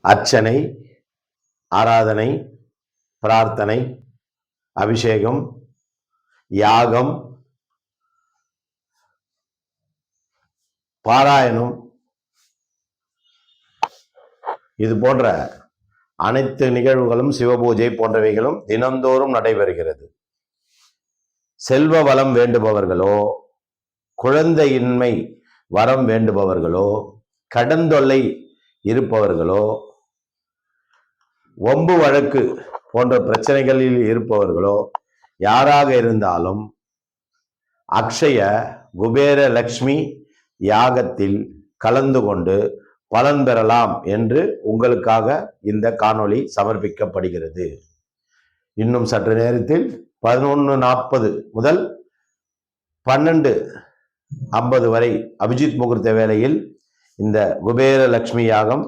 அர்ச்சனை, ஆராதனை, பிரார்த்தனை, அபிஷேகம், யாகம், பாராயணம், இது போன்ற அனைத்து நிகழ்வுகளும் சிவபூஜை போன்றவைகளும் தினந்தோறும் நடைபெறுகிறது. செல்வ வளம் வேண்டுபவர்களோ, குழந்தையின்மை வரம் வேண்டுபவர்களோ, கடந்தொல்லை இருப்பவர்களோ, வம்பு வழக்கு போன்ற பிரச்சனைகளில் இருப்பவர்களோ யாராக இருந்தாலும் அக்ஷய குபேர லக்ஷ்மி யாகத்தில் கலந்து கொண்டு பலன் பெறலாம் என்று உங்களுக்காக இந்த காணொளி சமர்ப்பிக்கப்படுகிறது. இன்னும் சற்று நேரத்தில் 11:40 முதல் 12:50 வரை அபிஜித் முகூர்த்த வேளையில் இந்த குபேர லட்சுமி யாகம்